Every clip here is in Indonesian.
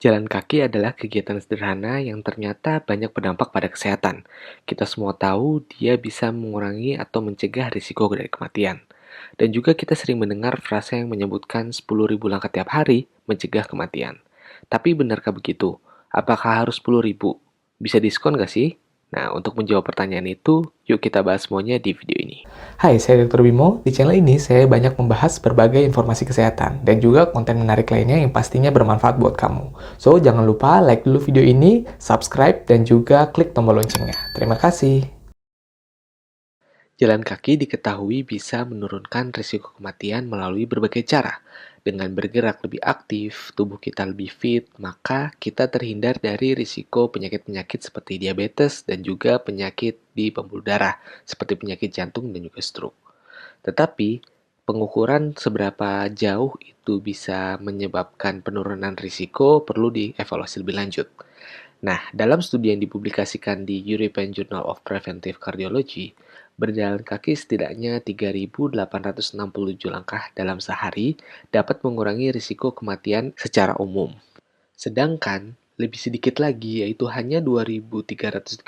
Jalan kaki adalah kegiatan sederhana yang ternyata banyak berdampak pada kesehatan. Kita semua tahu dia bisa mengurangi atau mencegah risiko dari kematian. Dan juga kita sering mendengar frase yang menyebutkan 10.000 langkah tiap hari mencegah kematian. Tapi benarkah begitu? Apakah harus 10.000? Bisa diskon nggak sih? Nah, untuk menjawab pertanyaan itu, yuk kita bahas semuanya di video ini. Hai, saya Dr. Bimo. Di channel ini saya banyak membahas berbagai informasi kesehatan dan juga konten menarik lainnya yang pastinya bermanfaat buat kamu. So, jangan lupa like dulu video ini, subscribe, dan juga klik tombol loncengnya. Terima kasih. Jalan kaki diketahui bisa menurunkan risiko kematian melalui berbagai cara. Dengan bergerak lebih aktif, tubuh kita lebih fit, maka kita terhindar dari risiko penyakit-penyakit seperti diabetes dan juga penyakit di pembuluh darah, seperti penyakit jantung dan juga stroke. Tetapi, pengukuran seberapa jauh itu bisa menyebabkan penurunan risiko perlu dievaluasi lebih lanjut. Nah, dalam studi yang dipublikasikan di European Journal of Preventive Cardiology, berjalan kaki setidaknya 3.867 langkah dalam sehari dapat mengurangi risiko kematian secara umum. Sedangkan lebih sedikit lagi, yaitu hanya 2.337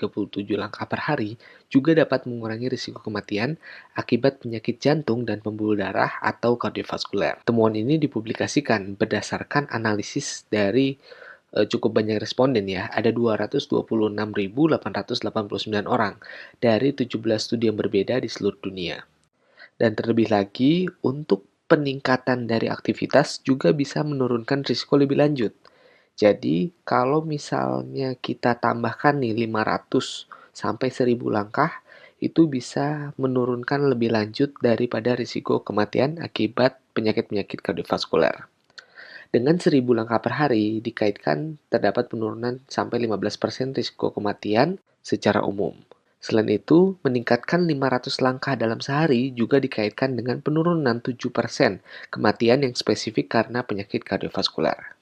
langkah per hari, juga dapat mengurangi risiko kematian akibat penyakit jantung dan pembuluh darah atau kardiovaskuler. Temuan ini dipublikasikan berdasarkan analisis dari cukup banyak responden ya, ada 226.889 orang dari 17 studi yang berbeda di seluruh dunia. Dan terlebih lagi, untuk peningkatan dari aktivitas juga bisa menurunkan risiko lebih lanjut. Jadi, kalau misalnya kita tambahkan nih 500 sampai 1.000 langkah, itu bisa menurunkan lebih lanjut daripada risiko kematian akibat penyakit-penyakit kardiovaskuler. Dengan 1.000 langkah per hari, dikaitkan terdapat penurunan sampai 15% risiko kematian secara umum. Selain itu, meningkatkan 500 langkah dalam sehari juga dikaitkan dengan penurunan 7% kematian yang spesifik karena penyakit kardiovaskuler.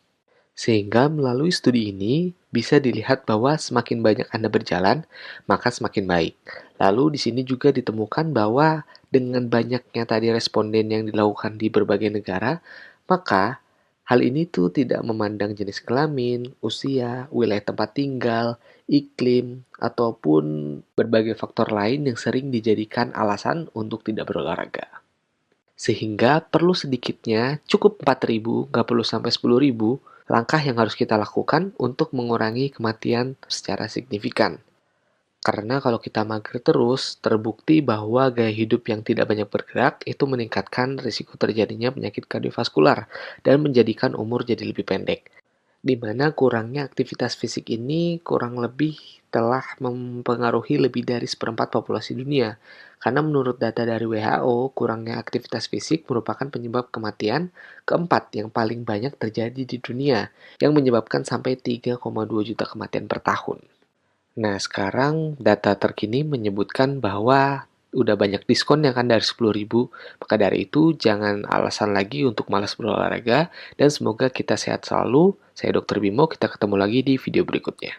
Sehingga melalui studi ini bisa dilihat bahwa semakin banyak Anda berjalan, maka semakin baik. Lalu di sini juga ditemukan bahwa dengan banyaknya tadi responden yang dilakukan di berbagai negara, maka hal ini tuh tidak memandang jenis kelamin, usia, wilayah tempat tinggal, iklim, ataupun berbagai faktor lain yang sering dijadikan alasan untuk tidak berolahraga. Sehingga perlu sedikitnya cukup 4.000, nggak perlu sampai 10.000 langkah yang harus kita lakukan untuk mengurangi kematian secara signifikan. Karena kalau kita mager terus, terbukti bahwa gaya hidup yang tidak banyak bergerak itu meningkatkan risiko terjadinya penyakit kardiovaskular dan menjadikan umur jadi lebih pendek. Di mana kurangnya aktivitas fisik ini kurang lebih telah mempengaruhi lebih dari seperempat populasi dunia. Karena menurut data dari WHO, kurangnya aktivitas fisik merupakan penyebab kematian keempat yang paling banyak terjadi di dunia, yang menyebabkan sampai 3,2 juta kematian per tahun. Nah, sekarang data terkini menyebutkan bahwa udah banyak diskon yang kan dari 10.000. Maka dari itu, jangan alasan lagi untuk malas berolahraga dan semoga kita sehat selalu. Saya Dr. Bimo, kita ketemu lagi di video berikutnya.